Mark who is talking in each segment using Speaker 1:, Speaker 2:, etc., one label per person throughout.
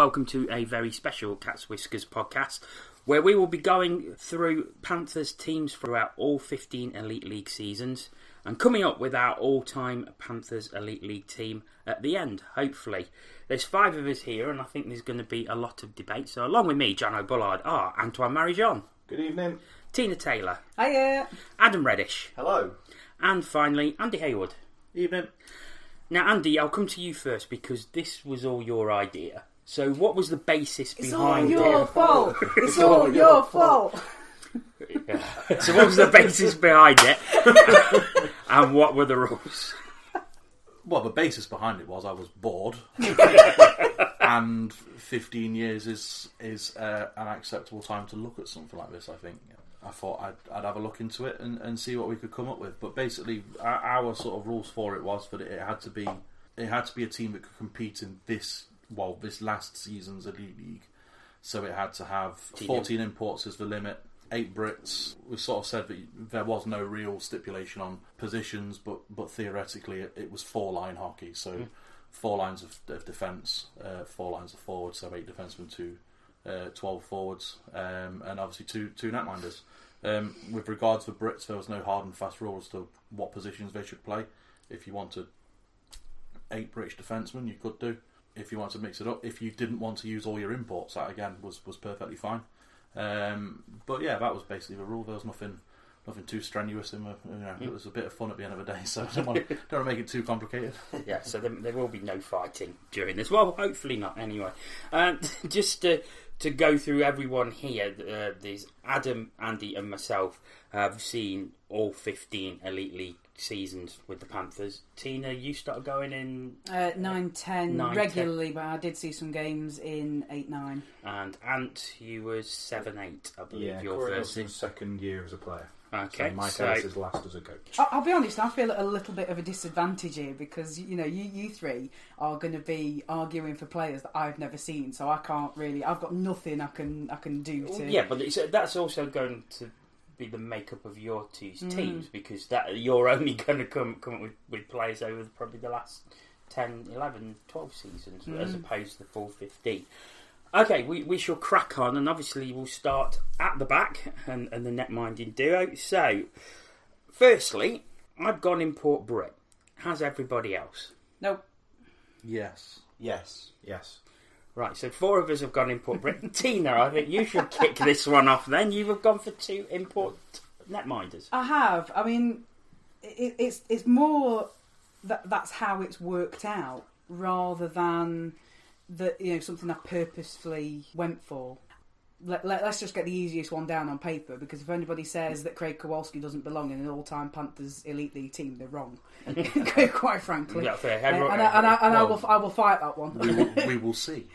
Speaker 1: welcome to a very special Cats Whiskers podcast where we will be going through Panthers teams throughout all 15 Elite League seasons and coming up with our all-time Panthers Elite League team at the end, hopefully. There's 5 of us here and I think there's going to be a lot of debate. So along with me, Jono Bullard, are Antoine Marie-Jeanne.
Speaker 2: Good evening.
Speaker 1: Tina Taylor.
Speaker 3: Hiya.
Speaker 1: Adam Reddish.
Speaker 2: Hello.
Speaker 1: And finally, Andy Haywood.
Speaker 2: Evening.
Speaker 1: Now, Andy, I'll come to you first because this was all your idea. So, what was the basis behind it?
Speaker 3: It's all your fault. It's all your fault.
Speaker 1: Yeah. So, what was the basis behind it? And what were the rules?
Speaker 2: Well, the basis behind it was I was bored, and 15 years is an acceptable time to look at something like this. I think. I thought I'd have a look into it and see what we could come up with. But basically, our sort of rules for it was that it had to be a team that could compete in this last season's Elite League. So it had to have 14 imports as the limit, 8 Brits. We sort of said that there was no real stipulation on positions, but theoretically it was 4-line hockey. So 4 lines of defence, 4 lines of forwards, so 8 defencemen, 12 forwards, and obviously two netminders. With regards to Brits, there was no hard and fast rule as to what positions they should play. If you wanted 8 British defencemen, you could do. If you wanted to mix it up, if you didn't want to use all your imports, that again was perfectly fine. But yeah, that was basically the rule. There was nothing too strenuous in it. It was a bit of fun at the end of the day, so I don't want to make it too complicated.
Speaker 1: Yeah, so there will be no fighting during this. Well, hopefully not anyway. Just to go through everyone here, there's Adam, Andy and myself have seen all 15 Elite League seasons with the Panthers. Tina, you started going in
Speaker 3: 9-10 regularly, but I did see some games in 8-9.
Speaker 1: And Ant, you were 7-8, I believe.
Speaker 4: Yeah,
Speaker 1: your first
Speaker 4: second year as a player.
Speaker 1: Okay,
Speaker 4: so Mike Ellis is last as a coach.
Speaker 3: I'll be honest, I feel at a little bit of a disadvantage here because you three are going to be arguing for players that I've never seen, so I can't really. I've got nothing I can do to.
Speaker 1: Yeah, but that's also going to be the makeup of your two teams because that you're only going to come up with players over probably the last 10, 11, 12 seasons as opposed to the full 15. Okay, we shall crack on, and obviously we'll start at the back and the net-minding duo. So, firstly, I've gone import Brit. Has everybody else?
Speaker 3: Nope.
Speaker 2: Yes.
Speaker 1: Right, so 4 of us have gone import Brit. Tina, I think you should kick this one off then. You have gone for 2 import netminders.
Speaker 3: I have. I mean, it's more that's how it's worked out rather than that something I purposefully went for. Let's just get the easiest one down on paper, because if anybody says that Craig Kowalski doesn't belong in an all-time Panthers Elite League team, they're wrong. Quite frankly,
Speaker 1: Yeah, fair.
Speaker 3: I will fight that one.
Speaker 2: We will see.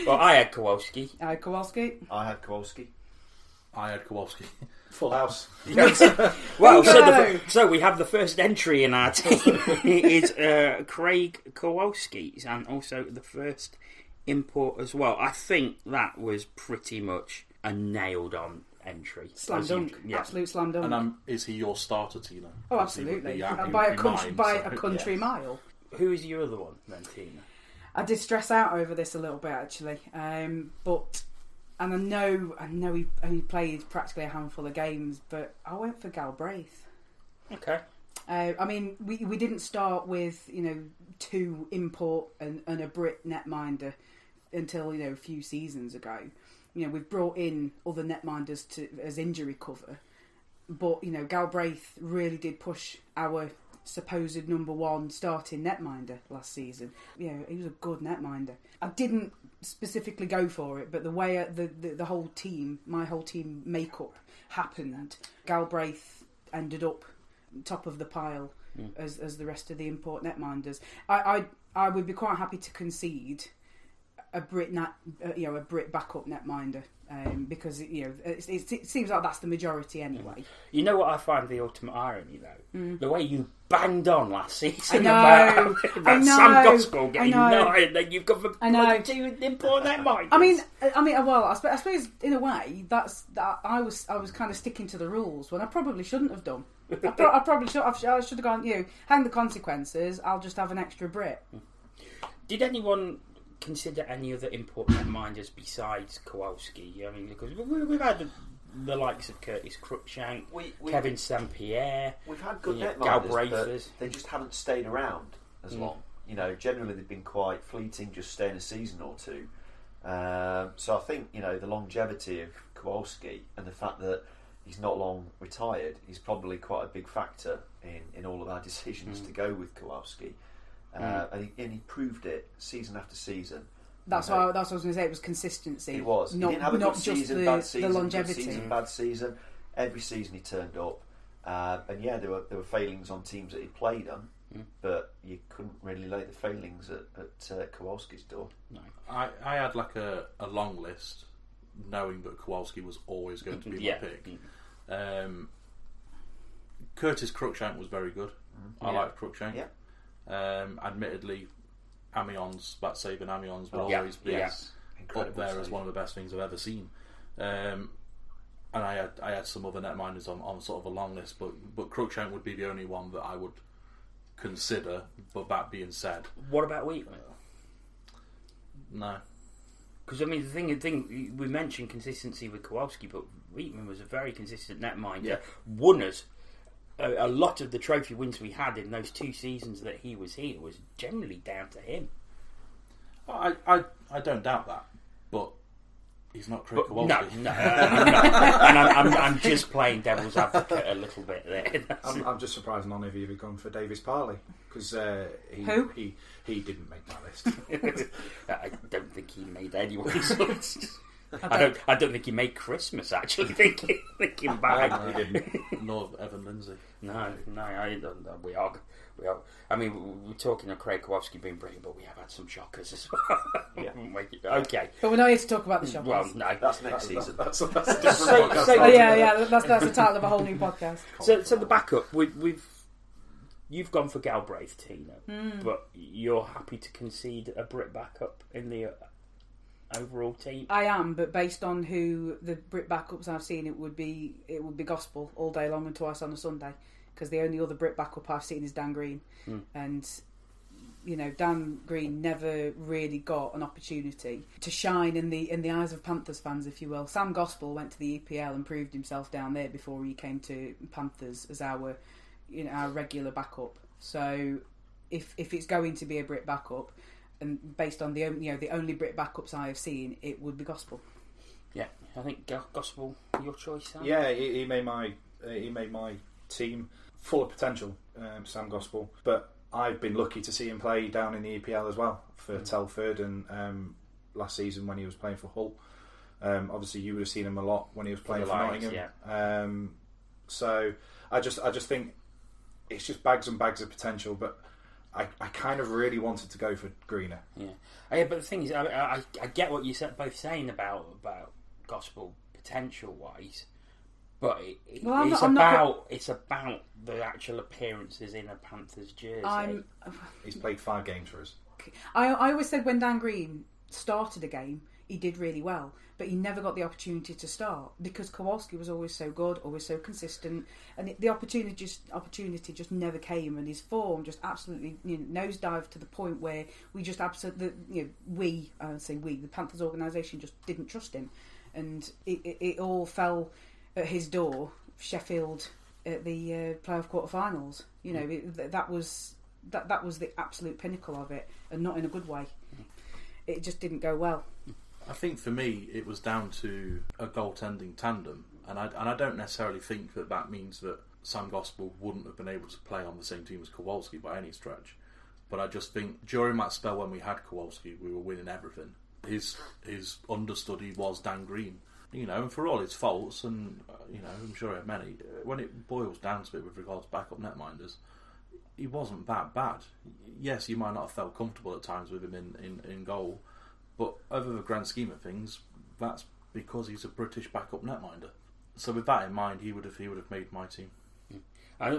Speaker 1: Well, I had Kowalski.
Speaker 3: I had Kowalski.
Speaker 4: I had Kowalski.
Speaker 2: I had Kowalski.
Speaker 4: Full house.
Speaker 1: Well, so we have the first entry in our team is Craig Kowalski, and also the first import as well. I think that was pretty much a nailed-on entry.
Speaker 3: Slam dunk. Absolute slam dunk.
Speaker 2: And is he your starter, Tina?
Speaker 3: Oh, absolutely. By a country mile.
Speaker 1: Who is your other one then, Tina?
Speaker 3: I did stress out over this a little bit actually, and I know he only played practically a handful of games, but I went for Galbraith.
Speaker 1: Okay.
Speaker 3: I mean, we didn't start with 2 import and a Brit netminder until a few seasons ago. We've brought in other netminders as injury cover, but Galbraith really did push our supposed number 1 starting netminder last season. He was a good netminder. I didn't specifically go for it, but the way the whole team, my whole team makeup happened, Galbraith ended up top of the pile as the rest of the import netminders. I would be quite happy to concede a Brit backup netminder because it seems like that's the majority anyway.
Speaker 1: You know what I find the ultimate irony though? The way you banged on last season
Speaker 3: about
Speaker 1: Sam Gospel getting 9, and then you've got the bloody 2 import netminders.
Speaker 3: I mean, well, I suppose in a way I was kind of sticking to the rules when I probably shouldn't have done. I probably should. I should have gone. Hang the consequences. I'll just have an extra Brit.
Speaker 1: Did anyone consider any other important minders besides Kowalski? I mean, because we've had the likes of Curtis Cruikshank, Kevin St Pierre.
Speaker 5: We've had good
Speaker 1: Gal
Speaker 5: netminders,
Speaker 1: Braithers.
Speaker 5: but they just haven't stayed around as long. You know, generally they've been quite fleeting, just staying a season or two. So I think, you know, the longevity of Kowalski and the fact that he's not long retired is probably quite a big factor in all of our decisions to go with Kowalski. And he proved it season after season.
Speaker 3: That's what I was going to say. It was consistency.
Speaker 5: It was.
Speaker 3: Not,
Speaker 5: he didn't have a
Speaker 3: not
Speaker 5: good
Speaker 3: just
Speaker 5: season, bad season,
Speaker 3: the longevity.
Speaker 5: good season, bad season. Every season he turned up, and yeah, there were failings on teams that he played on, but you couldn't really lay the failings at Kowalski's door.
Speaker 1: No.
Speaker 2: I had like a long list, knowing that Kowalski was always going to be my pick. Curtis Cruikshank was very good. I liked Cruikshank.
Speaker 5: Yeah.
Speaker 2: Admittedly, saving Amiens will always be up there as one of the best things I've ever seen. And I had some other netminders on sort of a long list, but Cruikshank would be the only one that I would consider. But that being said,
Speaker 1: what about Wheatman?
Speaker 2: No,
Speaker 1: because I mean the thing we mentioned consistency with Kowalski, but Wheatman was a very consistent netminder.
Speaker 2: Yeah.
Speaker 1: Won us a lot of the trophy wins we had in those 2 seasons that he was here was generally down to him.
Speaker 2: I don't doubt that, but he's not Craig Kowalski.
Speaker 1: No, and I'm just playing devil's advocate a little bit there.
Speaker 4: I'm just surprised none of you have gone for Davis Parley, because he didn't make my list.
Speaker 1: I don't think he made anyone's list. I don't think he made Christmas. Actually, thinking back,
Speaker 4: He didn't.
Speaker 2: Nor Evan Lindsay.
Speaker 1: No, I don't know. We are. I mean, we're talking of Craig Kowalski being brilliant, but we have had some shockers as well.
Speaker 5: Yeah.
Speaker 1: Okay.
Speaker 3: But we're not here to talk about the shockers.
Speaker 1: Well, no,
Speaker 5: That's next season.
Speaker 4: That's a different podcast.
Speaker 3: That's the title of a whole new podcast.
Speaker 1: So the backup, you've gone for Galbraith, Tina, but you're happy to concede a Brit backup in the overall team.
Speaker 3: I am, but based on who the Brit backups I've seen, it would be Gospel all day long and twice on a Sunday, because the only other Brit backup I've seen is Dan Green, and you know, Dan Green never really got an opportunity to shine in the eyes of Panthers fans, if you will. Sam Gospel went to the EPL and proved himself down there before he came to Panthers as our regular backup. So if it's going to be a Brit backup, and based on the only Brit backups I have seen, it would be Gospel.
Speaker 1: Yeah, I think Gospel, your choice, Sam?
Speaker 4: Yeah, he made my team full of potential, Sam Gospel. But I've been lucky to see him play down in the EPL as well for Telford, and last season when he was playing for Hull. Obviously, you would have seen him a lot when he was playing for Nottingham.
Speaker 1: Yeah.
Speaker 4: So I just think it's just bags and bags of potential, but I kind of really wanted to go for Greener.
Speaker 1: Yeah, but the thing is, I get what you're both saying about Gospel potential wise, but it's about the actual appearances in a Panthers jersey.
Speaker 4: He's played 5 games for us.
Speaker 3: I always said when Dan Green started a game, he did really well, but he never got the opportunity to start because Kowalski was always so good, always so consistent, and the opportunity just never came, and his form just absolutely nosedived to the point where we just absolutely, the Panthers organisation just didn't trust him, and it all fell at his door. Sheffield at the playoff quarterfinals, that was the absolute pinnacle of it, and not in a good way. It just didn't go well.
Speaker 2: I think for me it was down to a goaltending tandem, and I don't necessarily think that means that Sam Gospel wouldn't have been able to play on the same team as Kowalski by any stretch. But I just think during that spell when we had Kowalski, we were winning everything. His understudy was Dan Green, and for all his faults, and I'm sure he had many. When it boils down to it with regards to backup netminders, he wasn't that bad. Yes, you might not have felt comfortable at times with him in goal, but over the grand scheme of things, that's because he's a British backup netminder. So with that in mind, he would have made my team.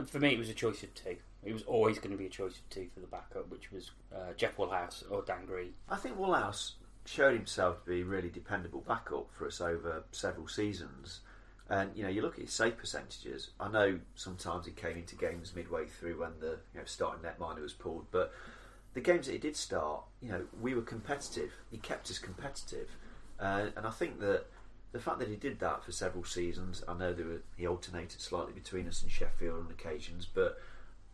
Speaker 1: For me, it was a choice of 2. It was always going to be a choice of 2 for the backup, which was Jeff Woolhouse or Dan Green.
Speaker 5: I think Woolhouse showed himself to be a really dependable backup for us over several seasons. And you look at his save percentages. I know sometimes he came into games midway through when the starting netminder was pulled, but the games that he did start, we were competitive. He kept us competitive, and I think that the fact that he did that for several seasons, I know he alternated slightly between us and Sheffield on occasions, but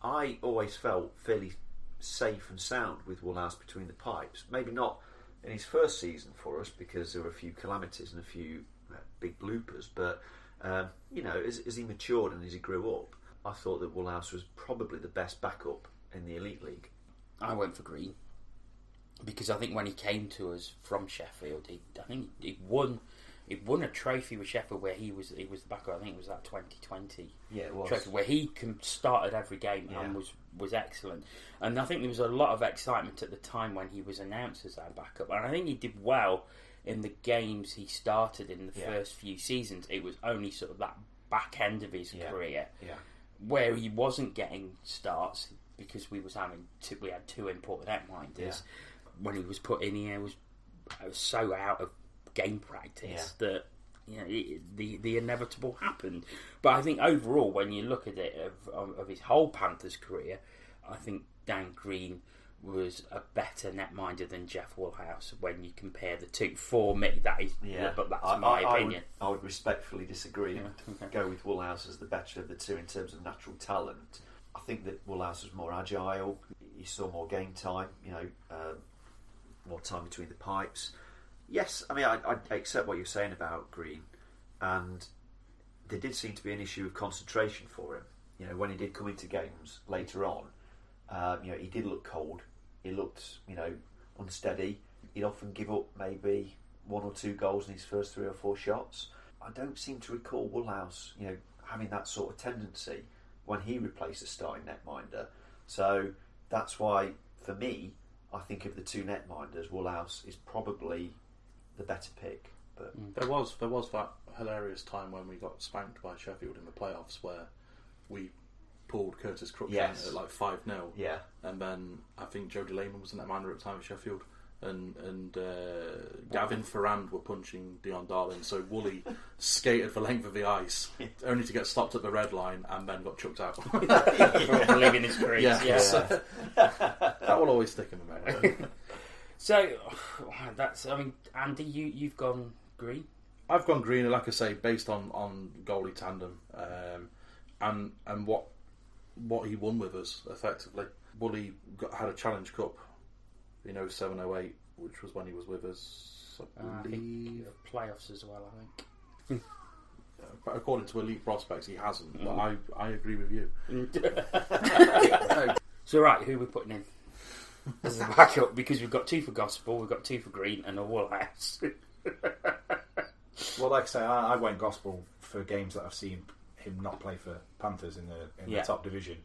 Speaker 5: I always felt fairly safe and sound with Woolhouse between the pipes. Maybe not in his first season for us because there were a few calamities and a few big bloopers, but as he matured and as he grew up, I thought that Woolhouse was probably the best backup in the Elite League.
Speaker 1: I went for Green because I think when he came to us from Sheffield, he won a trophy with Sheffield where he was the backup. I think it was that 2020 trophy where he started every game and was excellent. And I think there was a lot of excitement at the time when he was announced as our backup. And I think he did well in the games he started in the first few seasons. It was only sort of that back end of his career where he wasn't getting starts because we had two important netminders. When he was put in here, was so out of game practice that the inevitable happened. But I think overall, when you look at it of his whole Panthers career, I think Dan Green was a better netminder than Jeff Woolhouse when you compare the two. For me, that is, but that's my opinion.
Speaker 5: I would respectfully disagree and go with Woolhouse as the better of the two in terms of natural talent. I think that Woolhouse was more agile. He saw more game time. More time between the pipes. Yes, I mean I accept what you're saying about Green, and there did seem to be an issue of concentration for him. When he did come into games later on, he did look cold. He looked, unsteady. He'd often give up maybe 1 or 2 goals in his first 3 or 4 shots. I don't seem to recall Woolhouse, having that sort of tendency when he replaced a starting netminder. So that's why, for me, I think of the two netminders, Woolhouse is probably the better pick. But
Speaker 2: there was that hilarious time when we got spanked by Sheffield in the playoffs where we pulled Curtis Cruikshank at like 5-0.
Speaker 5: Yeah.
Speaker 2: And then I think Joe DeLayman was the netminder at the time at Sheffield. And Gavin Ferrand were punching Dion Darling, so Wooly skated the length of the ice only to get stopped at the red line and then got chucked out.
Speaker 1: For leaving his crease.
Speaker 2: So, that will always stick in the memory.
Speaker 1: So Andy, you've gone Green.
Speaker 2: I've gone Green, like I say, based on goalie tandem and what he won with us effectively. Wooly had a Challenge Cup in 07-08, which was when he was with us, I believe.
Speaker 1: Playoffs as well, I think.
Speaker 2: But according to Elite Prospects, he hasn't. But I agree with you.
Speaker 1: So right, who are we putting in as the backup? Because we've got 2 for Gospel, we've got 2 for Green, and a Woolhouse.
Speaker 4: Well, like I say, I went Gospel for games that I've seen him not play for Panthers in the top division.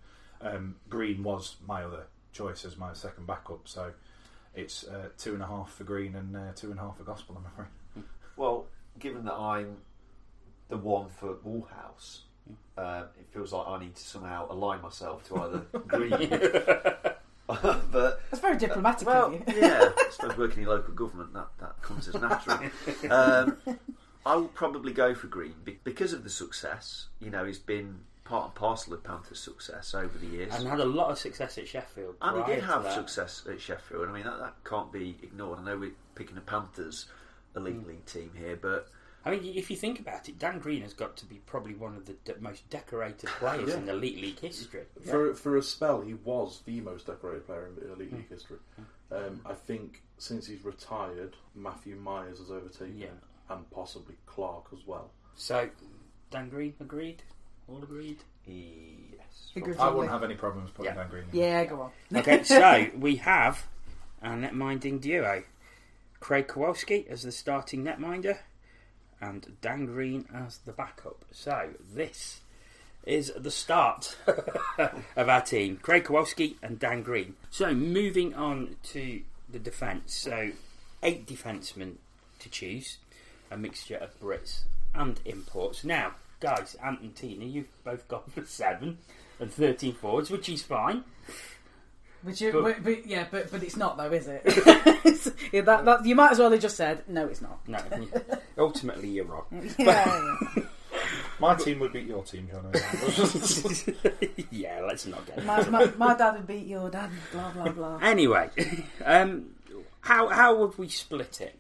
Speaker 4: Green was my other choice as my second backup, so it's 2.5 for Green and 2.5 for Gospel, I'm afraid.
Speaker 5: Well, given that I'm the one for Woolhouse, it feels like I need to somehow align myself to either Green. But
Speaker 3: that's very diplomatic of you.
Speaker 5: Yeah, I suppose working in local government that comes as natural. I will probably go for Green because of the success. He's been part and parcel of Panthers' success over the years.
Speaker 1: And had a lot of success at Sheffield.
Speaker 5: And he did have success at Sheffield. I mean, that can't be ignored. I know we're picking a Panthers Elite League team here, but
Speaker 1: I mean, if you think about it, Dan Green has got to be probably one of the most decorated players in Elite League history.
Speaker 2: For a spell, he was the most decorated player in the Elite League history. I think since he's retired, Matthew Myers has overtaken him, and possibly Clark as well.
Speaker 1: So, Dan Green, agreed? All agreed?
Speaker 5: Yes.
Speaker 4: I wouldn't have any problems putting Dan Green in.
Speaker 3: Yeah, go on.
Speaker 1: Okay, so we have our netminding duo. Craig Kowalski as the starting netminder and Dan Green as the backup. So this is the start of our team. Craig Kowalski and Dan Green. So moving on to the defence. So 8 defencemen to choose. A mixture of Brits and imports. Now, guys, Ant and Tina, you've both gone for 7 and 13 forwards, which is fine.
Speaker 3: But it's not though, is it? that you might as well have just said no. It's not.
Speaker 1: No, ultimately you're wrong.
Speaker 4: My team would beat your team, Jono.
Speaker 1: Yeah, let's not get
Speaker 3: My dad would beat your dad. Blah blah blah.
Speaker 1: Anyway, how would we split it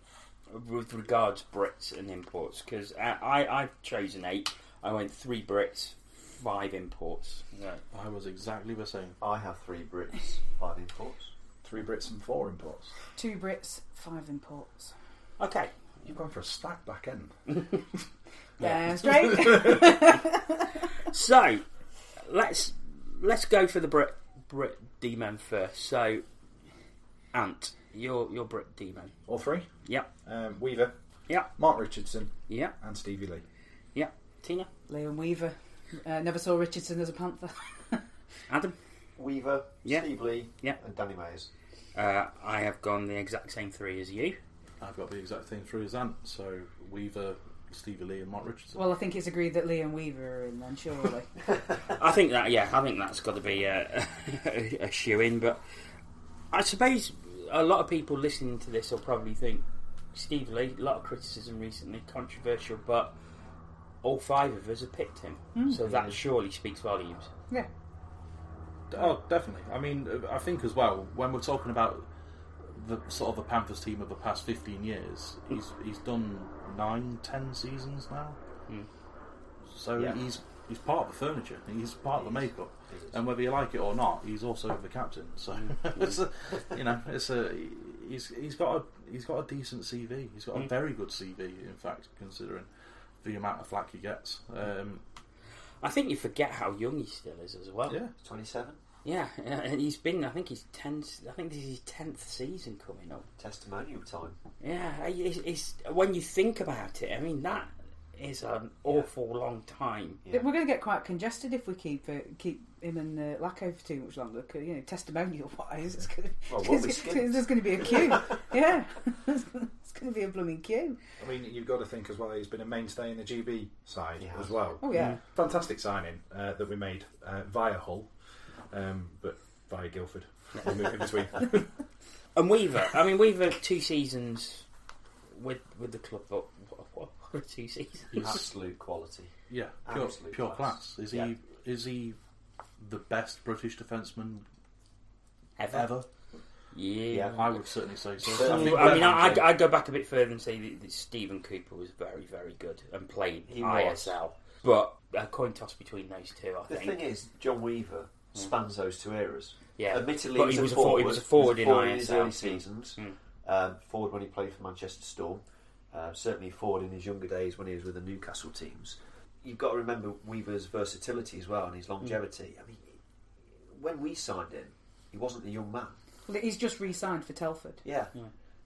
Speaker 1: with regards Brits and imports? Because I've chosen 8. I went 3 Brits, 5 imports. Yeah.
Speaker 2: I was exactly the same.
Speaker 5: I have 3 Brits, 5 imports.
Speaker 4: 3 Brits and 4 imports.
Speaker 3: 2 Brits, 5 imports.
Speaker 1: Okay.
Speaker 4: You've gone for a stacked back end.
Speaker 3: Yeah, straight.
Speaker 1: So let's go for the Brit D-men first. So, Ant, your Brit D-men.
Speaker 4: All 3?
Speaker 1: Yep.
Speaker 4: Weaver.
Speaker 1: Yep.
Speaker 4: Mark Richardson.
Speaker 1: Yep.
Speaker 4: And Stevie Lee.
Speaker 1: Yep. Tina.
Speaker 3: Liam Weaver. Never saw Richardson as a Panther.
Speaker 1: Adam.
Speaker 5: Weaver,
Speaker 1: Yeah.
Speaker 5: Steve Lee,
Speaker 1: Yeah.
Speaker 5: and Danny Mayers.
Speaker 1: I have gone the exact same 3 as you.
Speaker 2: I've got the exact same 3 as Ant. So Weaver, Stevie Lee, and Mark Richardson.
Speaker 3: Well, I think it's agreed that Liam Weaver are in then, surely.
Speaker 1: I think that's got to be a shoe-in. But I suppose a lot of people listening to this will probably think Steve Lee, a lot of criticism recently, controversial, but all 5 of us have picked him. So that surely speaks volumes.
Speaker 3: Yeah.
Speaker 2: Oh, definitely. I mean, I think as well, when we're talking about the sort of the Panthers team of the past 15 years, he's done 9-10 seasons now. So he's part of the furniture. He's part of the makeup. And whether you like it or not, he's also the captain. So he's got a decent CV. He's got a very good CV, in fact, considering the amount of flack he gets.
Speaker 1: I think you forget how young he still is as well.
Speaker 2: Yeah,
Speaker 5: 27.
Speaker 1: Yeah, and he's been. I think he's 10. I think this is his 10th season coming up.
Speaker 5: Testimonial time.
Speaker 1: Yeah, it's when you think about it. I mean, that is an awful long time.
Speaker 5: Yeah.
Speaker 3: We're going to get quite congested if we keep him and Lacko for too much longer. Cause, testimonial wise, it's going to, there's going to be a queue. Yeah, it's going to be a blooming queue.
Speaker 4: I mean, you've got to think as well, he's been a mainstay in the GB side as well.
Speaker 3: Oh, yeah.
Speaker 4: Fantastic signing that we made via Hull, but via Guildford. We'll move in between.
Speaker 1: And Weaver 2 seasons with the club. What are 2 seasons?
Speaker 5: Absolute quality.
Speaker 2: Yeah, pure class. Is he the best British defenceman ever?
Speaker 1: Yeah.
Speaker 2: I would certainly say so.
Speaker 1: I'd go back a bit further and say that Stephen Cooper was very, very good and played ISL. But a coin toss between those 2, I think.
Speaker 5: The thing is, John Weaver spans those 2 eras.
Speaker 1: Yeah.
Speaker 5: Admittedly,
Speaker 1: but he was a forward in ISL.
Speaker 5: In his early seasons. Forward when he played for Manchester Storm. Certainly forward in his younger days when he was with the Newcastle teams. You've got to remember Weaver's versatility as well and his longevity. I mean, when we signed him, he wasn't a young man.
Speaker 3: Well, he's just re-signed for Telford.
Speaker 5: Yeah.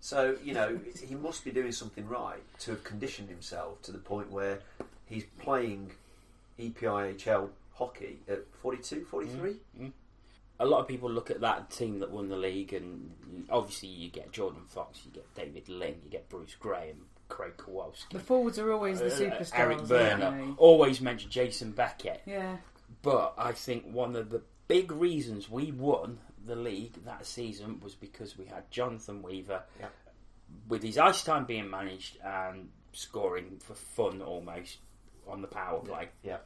Speaker 5: So, he must be doing something right to have conditioned himself to the point where he's playing EIHL hockey at 42, 43.
Speaker 1: A lot of people look at that team that won the league, and obviously you get Jordan Fox, you get David Ling, you get Bruce Graham, Craig Kowalski.
Speaker 3: The forwards are always the superstars.
Speaker 1: Eric Burner. Always mention Jason Beckett.
Speaker 3: Yeah.
Speaker 1: But I think one of the big reasons we won the league that season was because we had Jonathan Weaver, with his ice time being managed and scoring for fun almost on the power play.
Speaker 5: Yeah.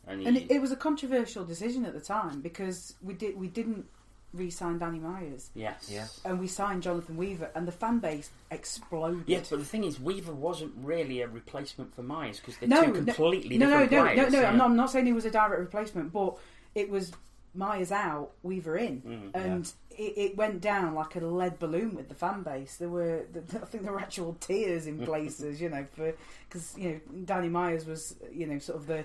Speaker 3: And it was a controversial decision at the time because we didn't re-sign Danny Myers.
Speaker 1: Yes.
Speaker 5: Yeah.
Speaker 3: And we signed Jonathan Weaver, and the fan base exploded.
Speaker 1: Yes, but the thing is, Weaver wasn't really a replacement for Myers because they're two completely different players.
Speaker 3: No. I'm not saying he was a direct replacement, but it was Myers out, Weaver in, and it went down like a lead balloon with the fan base. I think there were actual tears in places, because Danny Myers was sort of the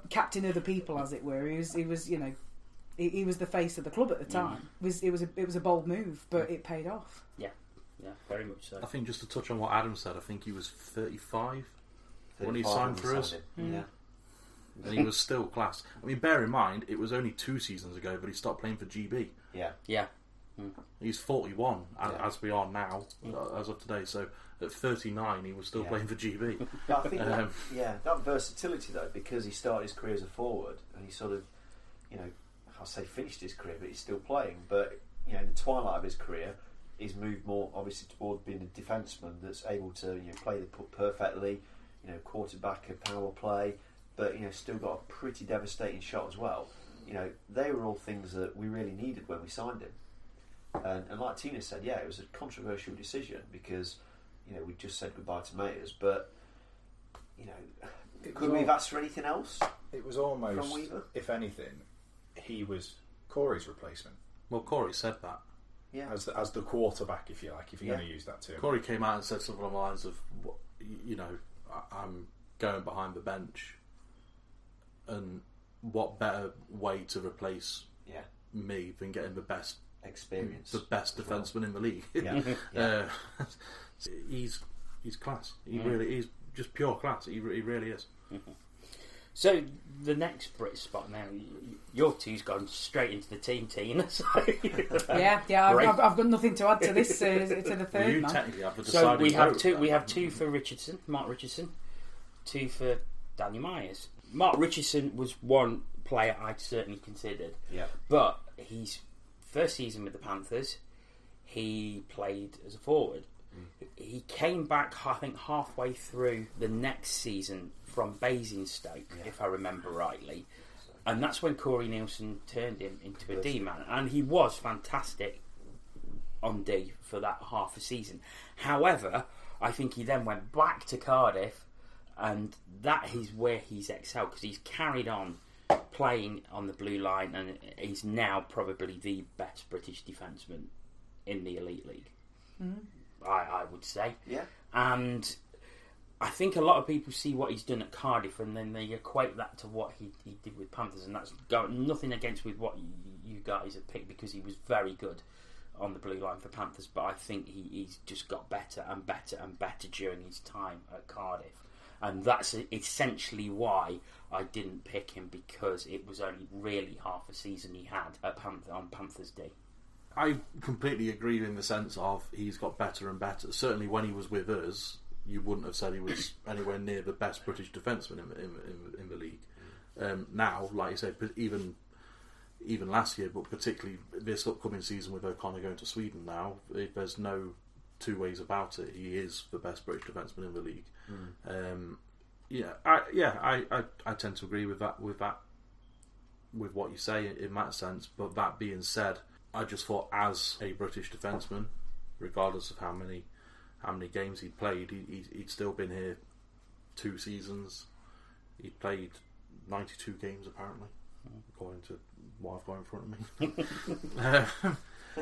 Speaker 3: captain of the people, as it were. He was the face of the club at the time. It was a bold move, but it paid off.
Speaker 1: Yeah, very much so.
Speaker 2: I think just to touch on what Adam said, I think he was 35 when he signed for us.
Speaker 5: Yeah.
Speaker 2: And he was still class. I mean, bear in mind, it was only 2 seasons ago, but he stopped playing for GB.
Speaker 5: Yeah.
Speaker 2: He's 41, as we are now, as of today. So at 39, he was still playing for GB.
Speaker 5: But I think that versatility, though, because he started his career as a forward, and he sort of, I'll say finished his career, but he's still playing. But, in the twilight of his career, he's moved more, obviously, toward being a defenceman that's able to play the puck perfectly, quarterback a power play. but still got a pretty devastating shot as well. They were all things that we really needed when we signed him. And like Tina said, it was a controversial decision because we just said goodbye to Mayers, but could we have asked for anything else?
Speaker 4: It was almost,
Speaker 5: from Weaver?
Speaker 4: If anything, he was Corey's replacement.
Speaker 2: Well, Corey said that.
Speaker 5: Yeah.
Speaker 4: As the quarterback, if you like, if you're going to use that term.
Speaker 2: Corey came out and said something along the lines of, I'm going behind the bench, and what better way to replace me than getting the best
Speaker 5: experience,
Speaker 2: the best defenseman in the league. He's class. He really is, just pure class. He really is.
Speaker 1: Mm-hmm. So the next Brit spot now, your two's gone straight into the team, Tina. So
Speaker 3: I've got nothing to add to this. To the third
Speaker 2: well, you
Speaker 3: man.
Speaker 2: technically have the
Speaker 1: so
Speaker 2: deciding
Speaker 1: we have
Speaker 2: vote
Speaker 1: two.
Speaker 2: then.
Speaker 1: We have two for Richardson, Mark Richardson, two for Danny Myers. Mark Richardson was one player I'd certainly considered.
Speaker 5: Yeah.
Speaker 1: But his first season with the Panthers, he played as a forward. He came back, I think, halfway through the next season from Basingstoke, if I remember rightly. And that's when Corey Nielsen turned him into a D-man. And he was fantastic on D for that half a season. However, I think he then went back to Cardiff, and that is where he's excelled, because he's carried on playing on the blue line, and he's now probably the best British defenceman in the Elite League.
Speaker 3: Mm-hmm.
Speaker 1: I would say.
Speaker 5: Yeah. And
Speaker 1: I think a lot of people see what he's done at Cardiff and then they equate that to what he did with Panthers, and that's got nothing against with what you guys have picked, because he was very good on the blue line for Panthers, but I think he's just got better and better and better during his time at Cardiff, and that's essentially why I didn't pick him, because it was only really half a season he had at on Panthers D.
Speaker 2: I completely agree in the sense of he's got better and better. Certainly when he was with us, you wouldn't have said he was anywhere near the best British defenceman in the league. Now, like you said, even last year, but particularly this upcoming season with O'Connor going to Sweden now, there's no two ways about it. He is the best British defenceman in the league. I tend to agree with that, with what you say in that sense. But that being said, I just thought as a British defenceman, regardless of how many games he'd played, he'd still been here 2 seasons. He'd played 92 games apparently, according to what I've got in front of me.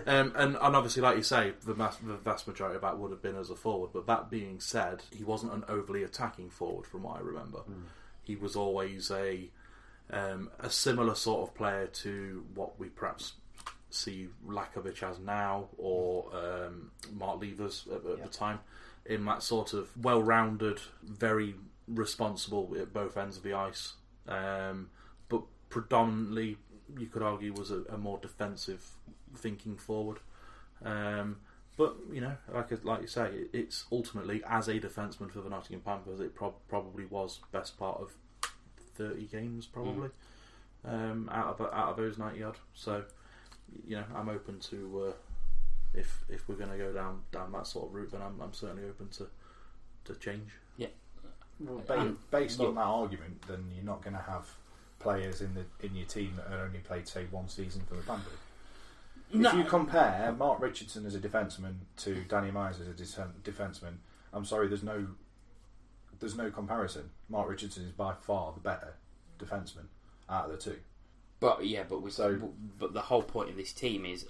Speaker 2: And obviously, like you say, the vast majority of that would have been as a forward. But that being said, he wasn't an overly attacking forward from what I remember. He was always a similar sort of player to what we perhaps see Lakovic as now, or Mark Levers at the time, in that sort of well-rounded, very responsible at both ends of the ice, but predominantly you could argue was a more defensive thinking forward. But like you say, it's ultimately, as a defenceman for the Nottingham Panthers, it probably was best part of 30 games probably out of those 90 odd. So I'm open to if we're going to go down that sort of route, then I'm certainly open to change. Yeah.
Speaker 4: Well, based on that argument, then you're not going to have players in your team that only played, say, 1 season for the Panthers. No. If you compare Mark Richardson as a defenceman to Danny Myers as a defenceman, I'm sorry, there's no comparison. Mark Richardson is by far the better defenceman out of the two.
Speaker 1: But but the whole point of this team is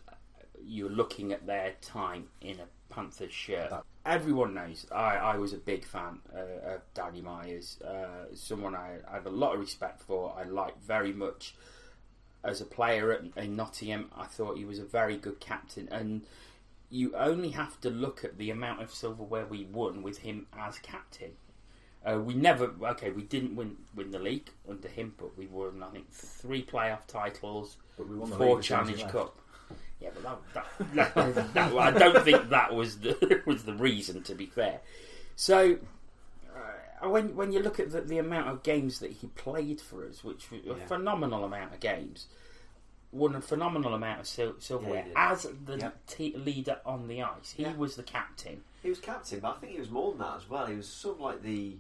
Speaker 1: you're looking at their time in a Panthers shirt. Everyone knows I was a big fan of Danny Myers, someone I have a lot of respect for. I like very much as a player in Nottingham. I thought he was a very good captain, and you only have to look at the amount of silverware we won with him as captain. We didn't win the league under him, but we won, I think, 3 playoff titles,
Speaker 4: but we won the
Speaker 1: 4 Challenge Cup. Yeah, but that I don't think that was the reason, to be fair. So when you look at the amount of games that he played for us, which was a phenomenal amount of games, won a phenomenal amount of silverware as the leader on the ice. He was the captain.
Speaker 5: He was captain, but I think he was more than that as well. He was sort of like the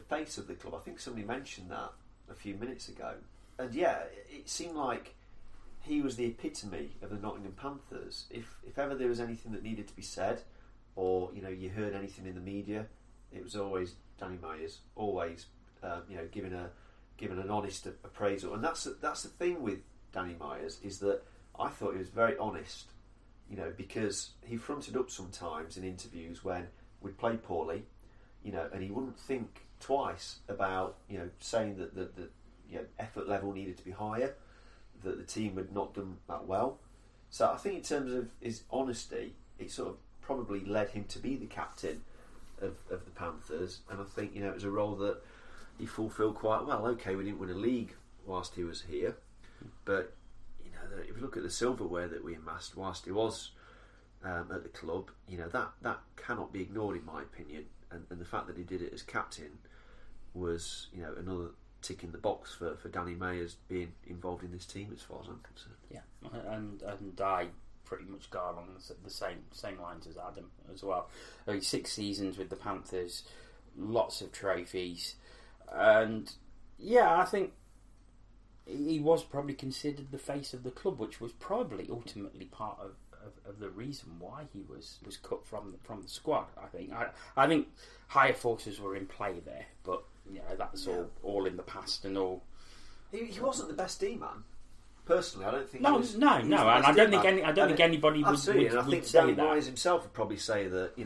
Speaker 5: face of the club. I think somebody mentioned that a few minutes ago, and it seemed like he was the epitome of the Nottingham Panthers. If ever there was anything that needed to be said, or you heard anything in the media, it was always Danny Myers, always giving an honest appraisal. And that's the thing with Danny Myers, is that I thought he was very honest, because he fronted up sometimes in interviews when we'd play poorly, and he wouldn't think twice about saying that the effort level needed to be higher, that the team had not done that well. So I think in terms of his honesty, it sort of probably led him to be the captain of the Panthers, and I think it was a role that he fulfilled quite well. Okay, we didn't win a league whilst he was here, but if you look at the silverware that we amassed whilst he was at the club, that cannot be ignored in my opinion, and the fact that he did it as captain was another tick in the box for Danny Myers being involved in this team, as far as I'm concerned.
Speaker 1: Yeah, and I pretty much go along the same lines as Adam as well. 6 seasons with the Panthers, lots of trophies, and I think he was probably considered the face of the club, which was probably ultimately part of the reason why he was cut from the squad. I think higher forces were in play there, but that's all in the past and all.
Speaker 5: He wasn't the best D-man. Personally, I don't think.
Speaker 1: No, and I don't think anybody would
Speaker 5: absolutely. And I think
Speaker 1: say
Speaker 5: Danny
Speaker 1: that.
Speaker 5: Myers himself would probably say that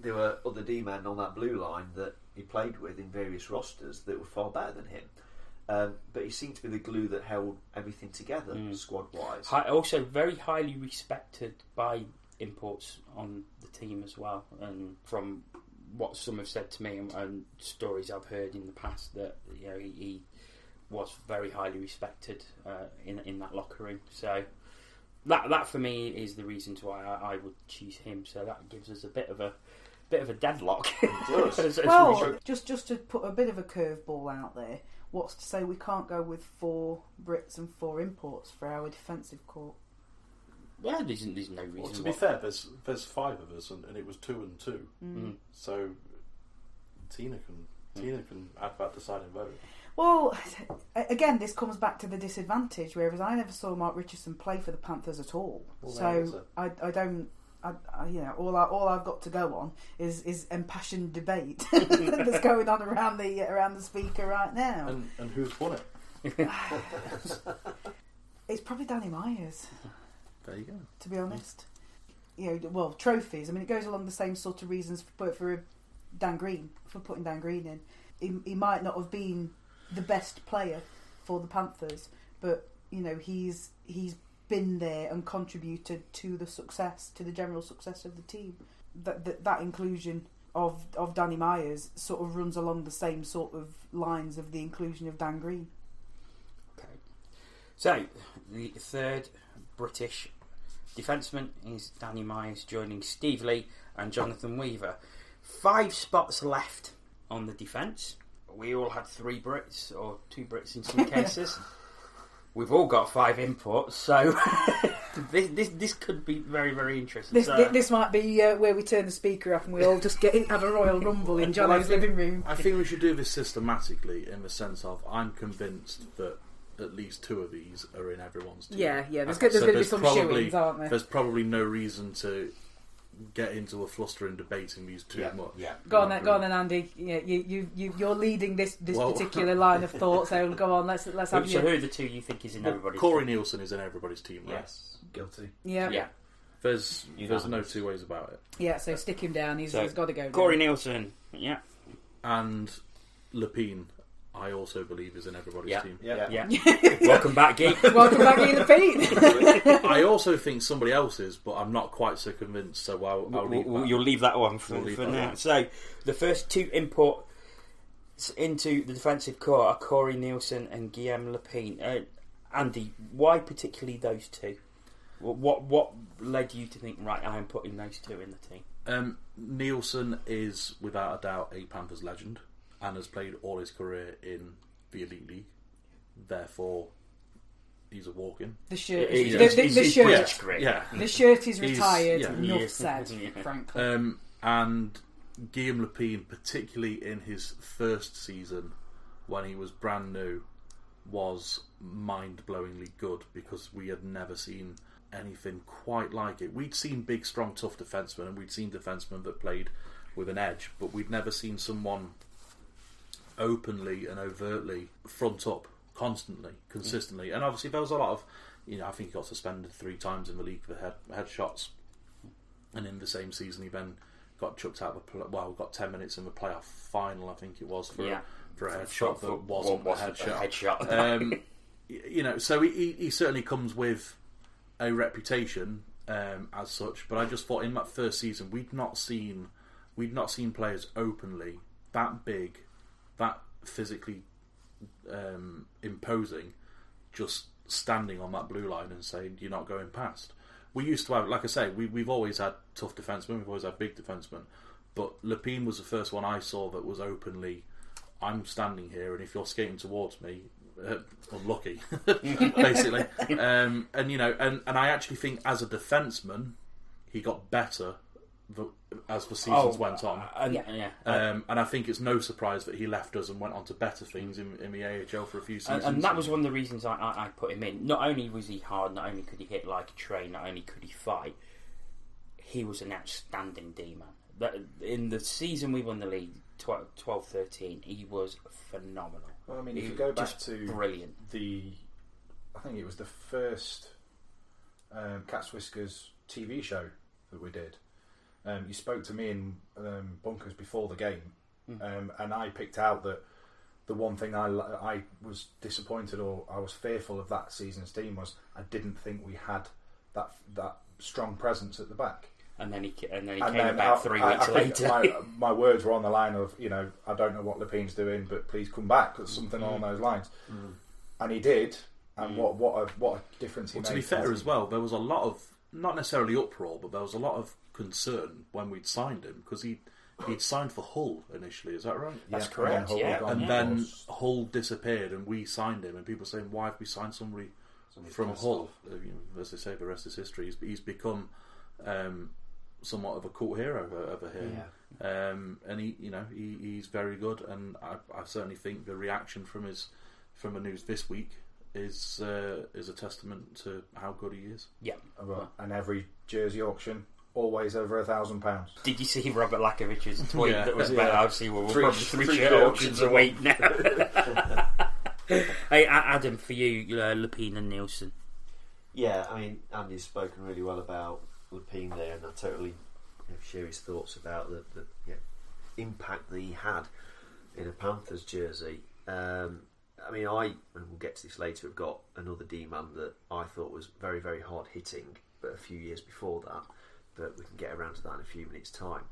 Speaker 5: there were other D-men on that blue line that he played with in various rosters that were far better than him. But he seemed to be the glue that held everything together, squad-wise.
Speaker 1: Also, very highly respected by imports on the team as well, and from what some have said to me and stories I've heard in the past, that he was very highly respected in that locker room. So that for me is the reason why I would choose him. So that gives us a bit of a deadlock.
Speaker 5: It does.
Speaker 3: Well, just to put a bit of a curveball out there, what's to say we can't go with 4 Brits and 4 imports for our defensive corps?
Speaker 1: Well, there's no reason.
Speaker 2: Well, to be fair, there's 5 of us, and it was 2 and 2.
Speaker 3: Mm.
Speaker 2: So Tina can add that deciding vote.
Speaker 3: Well, again, this comes back to the disadvantage. Whereas I never saw Mark Richardson play for the Panthers at all, so I don't. All I've got to go on is impassioned debate that's going on around the speaker right now.
Speaker 2: And who's won it?
Speaker 3: It's probably Danny Myers.
Speaker 2: There you go.
Speaker 3: To be honest, trophies. I mean, it goes along the same sort of reasons for Dan Green, for putting Dan Green in. He might not have been the best player for the Panthers, but he's been there and contributed to the general success of the team. That inclusion of Danny Myers sort of runs along the same sort of lines of the inclusion of Dan Green.
Speaker 1: Okay, so the third British defenceman is Danny Myers, joining Steve Lee and Jonathan Weaver. 5 spots left on the defence. We all had 3 Brits, or 2 Brits in some cases. We've all got 5 imports, so this could be very, very interesting.
Speaker 3: This might be where we turn the speaker off and we all just have a Royal Rumble in Johnny's living room.
Speaker 2: I think we should do this systematically, in the sense of, I'm convinced that at least 2 of these are in everyone's team.
Speaker 3: Yeah. There's going to be some shoo-ins, aren't there?
Speaker 2: There's probably no reason to get into a fluster and debating these too much.
Speaker 5: Yeah.
Speaker 3: Go on then, Andy. Yeah, you're leading this particular line of thought. So go on. Let's have you.
Speaker 1: So who are the 2 you think is in everybody's
Speaker 2: Corey
Speaker 1: team?
Speaker 2: Nielsen is in everybody's team, right?
Speaker 5: Yes. Guilty.
Speaker 3: Yeah.
Speaker 2: There's no 2 ways about it.
Speaker 3: Yeah. So stick him down. He's got to go.
Speaker 1: Corey Nielsen. Yeah.
Speaker 2: And Lepine, I also believe, is in everybody's team.
Speaker 1: Yeah. Welcome back, Geek.
Speaker 3: Welcome back, Lepine.
Speaker 2: I also think somebody else is, but I'm not quite so convinced. So I'll leave that.
Speaker 1: You'll leave that one for now. One. So the first 2 imports into the defensive corps are Corey Nielsen and Guillaume Lepine. Andy, why particularly those 2? What led you to think, right, I am putting those 2 in the team?
Speaker 2: Nielsen is without a doubt a Panthers legend, and has played all his career in the Elite League. Therefore, he's a walk-in.
Speaker 3: The shirt. The shirt is retired. Enough said, frankly.
Speaker 2: And Guillaume Lepine, particularly in his first season, when he was brand new was mind-blowingly good, because we had never seen anything quite like it. We'd seen big, strong, tough defencemen, and we'd seen defencemen that played with an edge, but we'd never seen someone openly and overtly front up constantly, consistently. And obviously there was a lot of, I think he got suspended 3 times in the league for headshots, and in the same season he then got chucked out of got 10 minutes in the playoff final, I think it was, for a headshot that wasn't a headshot. So he certainly comes with a reputation as such, but I just thought in that first season we'd not seen players openly that big, that physically imposing, just standing on that blue line and saying you're not going past. We used to have, like I say, we've always had tough defencemen, we've always had big defencemen, but Lepine was the first one I saw that was openly, I'm standing here, and if you're skating towards me, unlucky, basically. And I actually think as a defenceman, he got better as the seasons went on. And I think it's no surprise that he left us and went on to better things in the EIHL for a few seasons.
Speaker 1: And that was one of the reasons I put him in. Not only was he hard, not only could he hit like a train, not only could he fight, he was an outstanding D-man. In the season we won the league, 12-13, he was phenomenal.
Speaker 4: Well, I mean, if you go back to
Speaker 1: brilliant.
Speaker 4: I think it was the first Cats Whiskers TV show that we did. You spoke to me in Bunkers before the game, and I picked out that the one thing I was disappointed, or I was fearful of that season's team, was I didn't think we had that strong presence at the back.
Speaker 1: And then he came about 3 weeks later.
Speaker 4: My words were on the line of, I don't know what Lepine's doing, but please come back, or something along those lines. And he did, and what a difference he made.
Speaker 2: To be fair as well, there was a lot of, not necessarily uproar, but there was a lot of concern when we'd signed him, because he'd signed for Hull initially, is that right?
Speaker 1: That's correct,
Speaker 2: And then Hull disappeared and we signed him, and people saying, why have we signed somebody from Hull? As they say, the rest is history. He's become somewhat of a cult hero over here, and he's very good, and I certainly think the reaction from the news this week is a testament to how good he is.
Speaker 1: Yeah,
Speaker 4: and every jersey auction always over £1,000.
Speaker 1: Did you see Robert Lakovich's tweet that was about obviously we're probably three shirt auctions a week now? Hey, Adam, for you, Lepine and Nielsen.
Speaker 5: Yeah, I mean, Andy's spoken really well about Lepine there, and I totally share his thoughts about the impact that he had in a Panthers jersey. I mean, and we'll get to this later, have got another D-man that I thought was very, very hard hitting, but a few years before that. But we can get around to that in a few minutes' time.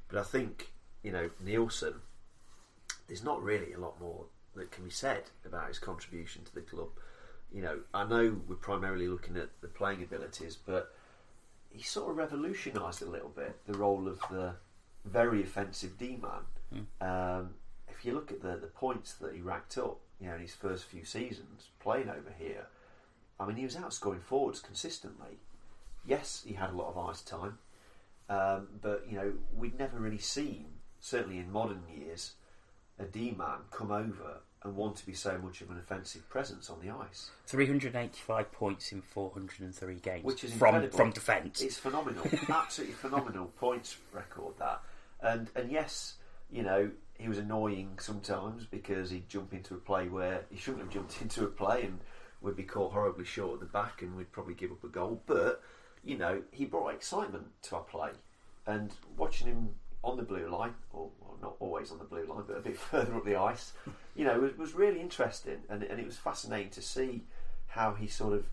Speaker 5: But I think, Nielsen, there's not really a lot more that can be said about his contribution to the club. I know we're primarily looking at the playing abilities, but he sort of revolutionised a little bit the role of the very offensive D-man. If you look at the points that he racked up, in his first few seasons playing over here, I mean, he was outscoring forwards consistently. Yes, he had a lot of ice time, but we'd never really seen, certainly in modern years, a D-man come over and want to be so much of an offensive presence on the ice.
Speaker 1: 385 points in 403 games,
Speaker 5: which is
Speaker 1: from defence.
Speaker 5: It's phenomenal, absolutely phenomenal points record that. And yes, he was annoying sometimes because he'd jump into a play where he shouldn't have jumped into a play, and we'd be caught horribly short at the back, and we'd probably give up a goal, but he brought excitement to our play, and watching him on the blue line, or not always on the blue line, but a bit further up the ice, was really interesting, and it was fascinating to see how he sort of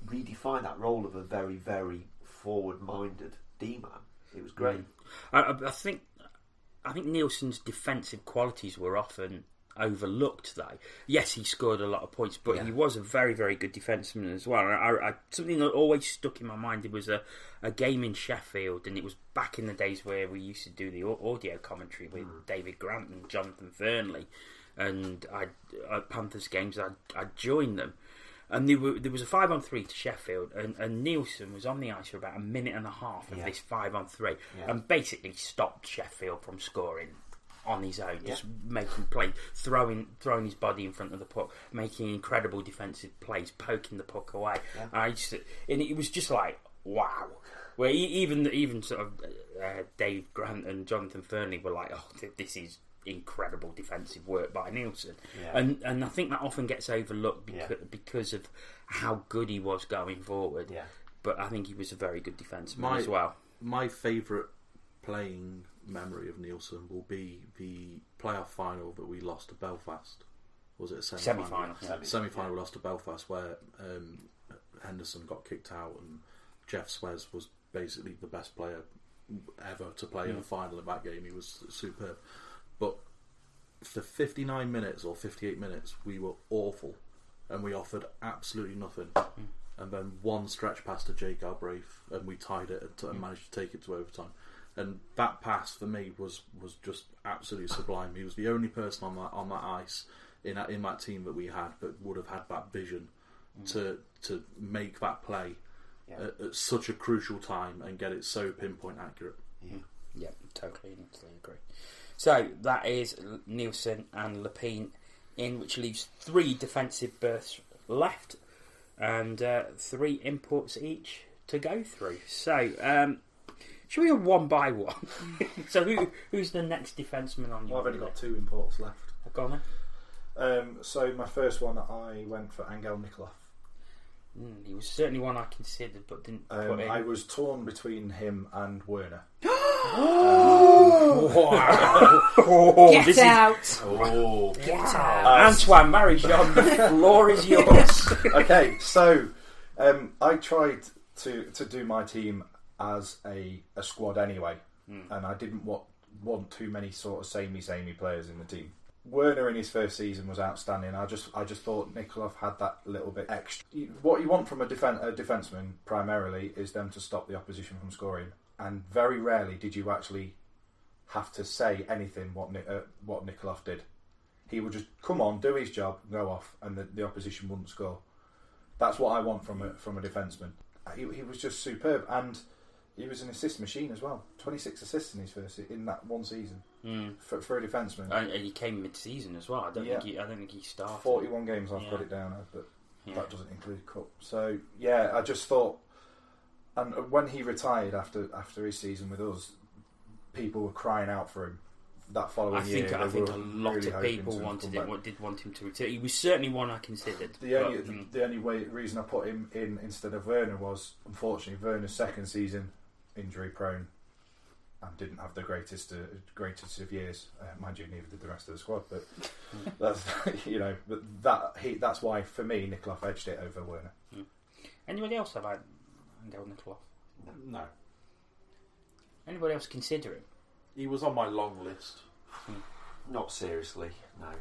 Speaker 5: redefined that role of a very, very forward-minded D-man. It was great.
Speaker 1: I think Nielsen's defensive qualities were often overlooked though. Yes, he scored a lot of points, but he was a very, very good defenseman as well. Something that always stuck in my mind, it was a game in Sheffield, and it was back in the days where we used to do the audio commentary with David Grant and Jonathan Fernley, and at Panthers games I'd join them, and there was a 5-on-3 to Sheffield, and Nielsen was on the ice for about a minute and a half of this 5-on-3 and basically stopped Sheffield from scoring on his own, just making play, throwing his body in front of the puck, making incredible defensive plays, poking the puck away. And it was just like, wow. Where even sort of Dave Grant and Jonathan Fernley were like, oh, this is incredible defensive work by Nielsen. And I think that often gets overlooked because of how good he was going forward. But I think he was a very good defenseman as well. My
Speaker 2: favourite playing memory of Nielsen will be the playoff final that we lost to Belfast. Was it a semi-final? Semi-final we lost to Belfast, where Henderson got kicked out and Jeff Swez was basically the best player ever to play in a final in that game. He was superb. But for 59 minutes or 58 minutes, we were awful and we offered absolutely nothing. And then one stretch pass to Jake Galbraith and we tied it and managed to take it to overtime. And that pass for me was just absolutely sublime. He was the only person on that ice in that team that we had that would have had that vision to make that play at such a crucial time and get it so pinpoint accurate.
Speaker 1: Yeah, totally agree. So that is Nielsen and Lepine in, which leaves 3 defensive berths left and 3 imports each to go through. So should we go one by one? So who's the next defenseman on your
Speaker 4: I've only got 2 imports left.
Speaker 1: Go on then.
Speaker 4: So my first one, I went for Angel Nikolov.
Speaker 1: He was certainly one I considered, but didn't put in.
Speaker 4: I was torn between him and Werner.
Speaker 1: Wow!
Speaker 3: Get out!
Speaker 1: Get out! Antoine Marie-Jeanne, the floor is yours.
Speaker 4: Okay, so I tried to do my team as a squad anyway, and I didn't want too many sort of samey players in the team. Werner in his first season was outstanding. I just thought Nikolov had that little bit extra. What you want from a defenseman primarily is them to stop the opposition from scoring, and very rarely did you actually have to say anything what Nikolov did. He would just come on, do his job, go off, and the opposition wouldn't score. That's what I want from a defenseman. He was just superb, and he was an assist machine as well. 26 assists in that one season for a defenseman.
Speaker 1: And he came mid-season as well. I don't think he started.
Speaker 4: 41 games I've put it down as, but that doesn't include cup. So I just thought, and when he retired after his season with us, people were crying out for him. That following year,
Speaker 1: I think a lot of people did want him to return. He was certainly one I considered.
Speaker 4: The only reason I put him in instead of Werner was, unfortunately, Werner's second season injury prone and didn't have the greatest of years. Mind you, neither did the rest of the squad. But that's why for me Nikolov edged it over Werner.
Speaker 1: Anybody else have Angel Nikolov?
Speaker 2: No.
Speaker 1: Anybody else consider him?
Speaker 2: He was on my long list.
Speaker 5: Not seriously, no.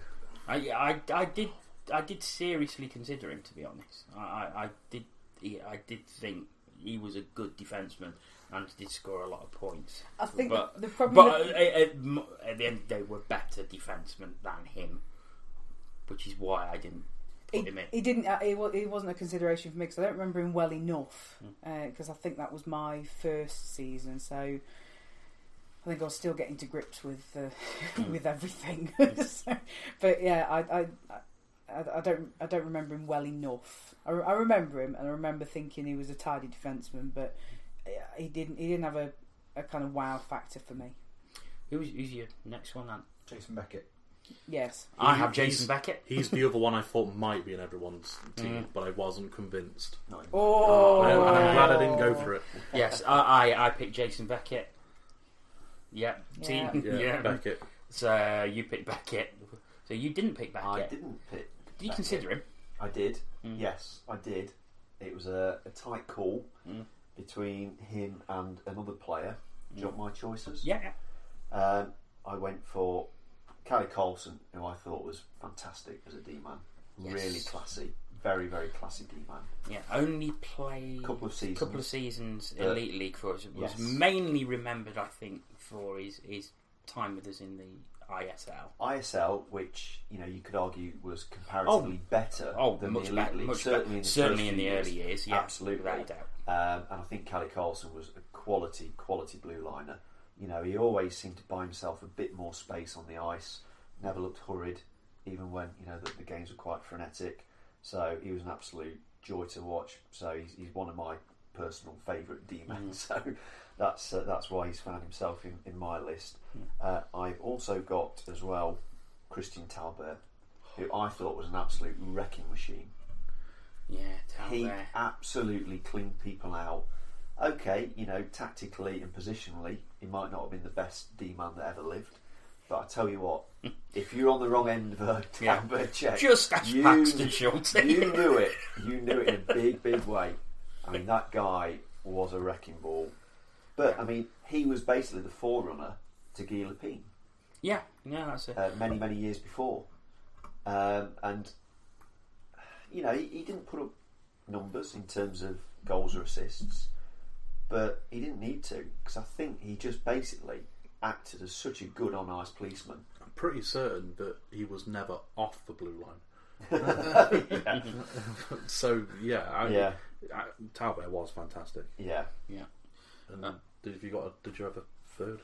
Speaker 1: I did seriously consider him, to be honest. I did think he was a good defenseman and did score a lot of points.
Speaker 3: I think
Speaker 1: but
Speaker 3: the problem.
Speaker 1: At the end of the day, were better defensemen than him, which is why I didn't put him in.
Speaker 3: He didn't. It wasn't a consideration for me because I don't remember him well enough. Because I think that was my first season, so I think I was still getting to grips with with everything. So, but yeah, I don't remember him well enough. I remember him, and I remember thinking he was a tidy defenseman, but he didn't have a kind of wow factor for me.
Speaker 1: Who's your next one, then?
Speaker 4: Jason Beckett.
Speaker 3: Yes,
Speaker 1: I have Jason Beckett.
Speaker 2: He's the other one I thought might be in everyone's team, but I wasn't convinced.
Speaker 3: Oh,
Speaker 2: and I'm glad I didn't go for it.
Speaker 1: Yes, I picked Jason Beckett. Yeah, team.
Speaker 2: Yeah, Beckett.
Speaker 1: So you picked Beckett. So you didn't pick Beckett.
Speaker 5: I didn't pick.
Speaker 1: Did you consider him?
Speaker 5: I did. Yes, I did. It was a tight call between him and another player. Do you want my choices?
Speaker 1: Yeah.
Speaker 5: I went for Callie Carlson, who I thought was fantastic as a D-man.
Speaker 1: Yes.
Speaker 5: Really classy. Very, very classy D-man.
Speaker 1: Yeah, only played a couple of seasons Elite League for us. Was mainly remembered, I think, for his time with us in the ISL.
Speaker 5: ISL, which you could argue was comparatively better than
Speaker 1: much
Speaker 5: the Elite League.
Speaker 1: Certainly in the early years. Yeah,
Speaker 5: absolutely.
Speaker 1: without a doubt.
Speaker 5: And I think Callie Carlson was a quality blue liner. You know, he always seemed to buy himself a bit more space on the ice. Never looked hurried, even when the games were quite frenetic. So he was an absolute joy to watch. So he's one of my personal favourite D-men. So that's why he's found himself in my list. I've also got as well Christian Talbert, who I thought was an absolute wrecking machine.
Speaker 1: Yeah, Talbert.
Speaker 5: He absolutely cleaned people out. Okay, tactically and positionally, he might not have been the best D-man that ever lived. But I tell you what, if you're on the wrong end of a Talbot check,
Speaker 1: just as Paxton Schultz,
Speaker 5: you knew it. You knew it in a big, big way. I mean, that guy was a wrecking ball. But I mean, he was basically the forerunner to Guy Lepine.
Speaker 1: Yeah, that's it.
Speaker 5: Many, many years before, and he didn't put up numbers in terms of goals or assists, but he didn't need to, because I think he just basically acted as such a good on-ice policeman.
Speaker 2: I'm pretty certain that he was never off the blue line.
Speaker 5: Yeah.
Speaker 2: So Talbot was fantastic.
Speaker 5: Yeah.
Speaker 2: And did you have a third?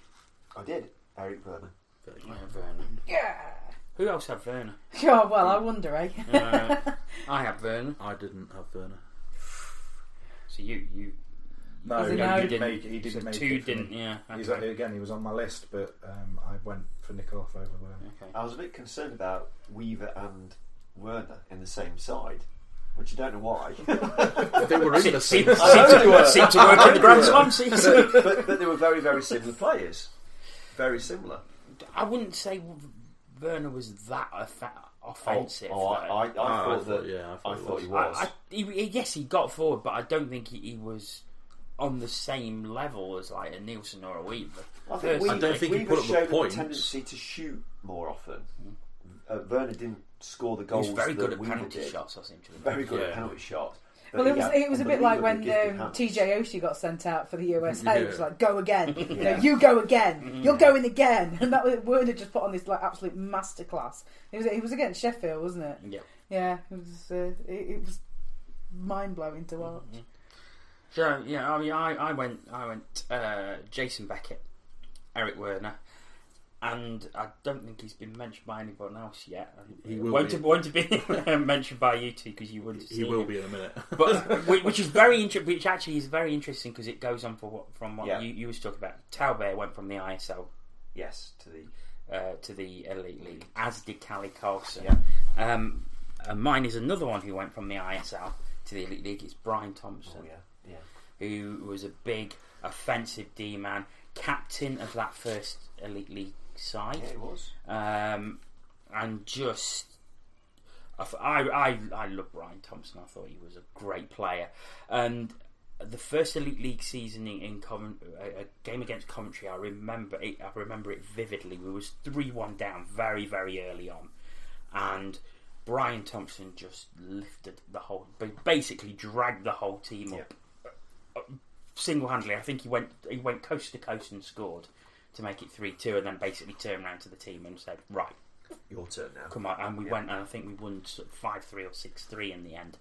Speaker 5: I did. Eric Werner.
Speaker 1: I have Werner.
Speaker 3: Yeah.
Speaker 1: Who else had Werner?
Speaker 3: Oh, well, I wonder, eh?
Speaker 1: I had Werner.
Speaker 2: I didn't have Werner.
Speaker 1: So you
Speaker 4: No,
Speaker 3: Is
Speaker 4: he
Speaker 3: it now?
Speaker 4: didn't make it. He didn't
Speaker 1: so
Speaker 4: make
Speaker 1: two
Speaker 4: it.
Speaker 1: didn't. Yeah.
Speaker 4: He's,
Speaker 1: Okay.
Speaker 4: again, he was on my list, but I went for Nikolov over Werner.
Speaker 1: Okay.
Speaker 5: I was a bit concerned about Weaver and Werner in the same side, which I don't know why.
Speaker 2: They were in the same.
Speaker 1: Seemed to work in the Grand Slam season.
Speaker 5: but they were very, very similar players. Very similar.
Speaker 1: I wouldn't say Werner was that offensive.
Speaker 5: I thought that.
Speaker 2: I
Speaker 5: I thought he
Speaker 2: was.
Speaker 5: was.
Speaker 1: Yes, he got forward, but I don't think he was on the same level as like a Nielsen or a Weaver.
Speaker 5: I think
Speaker 2: I don't think he
Speaker 5: Weaver
Speaker 2: put up the
Speaker 5: showed
Speaker 2: points.
Speaker 5: a tendency to shoot more often. Werner didn't score the goals.
Speaker 1: He was very good
Speaker 5: that
Speaker 1: at
Speaker 5: Weaver
Speaker 1: penalty
Speaker 5: did.
Speaker 1: shots, I seem to
Speaker 5: Very good
Speaker 1: Yeah.
Speaker 5: at penalty shots.
Speaker 3: Well, it was a bit like when
Speaker 5: TJ
Speaker 3: TJ Oshie got sent out for the USA. It was
Speaker 2: Yeah.
Speaker 3: like, go again. You go again. You're going again. And that was Werner just put on this like absolute masterclass. It was against Sheffield, wasn't it?
Speaker 1: Yeah.
Speaker 3: Yeah, it was mind blowing to watch.
Speaker 1: So yeah, I mean, I went Jason Beckett, Eric Werner, and I don't think he's been mentioned by anyone else yet.
Speaker 2: He will
Speaker 1: won't
Speaker 2: be.
Speaker 1: have been mentioned by you two because you wouldn't.
Speaker 2: He will be in a minute.
Speaker 1: But which is very which actually is very interesting because it goes on from what you was talking about. Talbot went from the ISL
Speaker 5: Yes,
Speaker 1: to the Elite League, as did Callie Carlson.
Speaker 5: Yeah.
Speaker 1: Mine is another one who went from the ISL to the Elite League. It's Brian Thompson, who was a big offensive D-man, captain of that first Elite League side.
Speaker 5: Yeah, it was.
Speaker 1: And just I love Brian Thompson. I thought he was a great player. And the first Elite League season in a game against Coventry, I remember it vividly. We was 3-1 down very, very early on, and Brian Thompson just lifted basically dragged the whole team up single-handedly. I think he went coast to coast and scored to make it 3-2, and then basically turned around to the team and said, "Right,
Speaker 5: Your turn now."
Speaker 1: come on." And we went, and I think we won 5-3 or 6-3 in the end.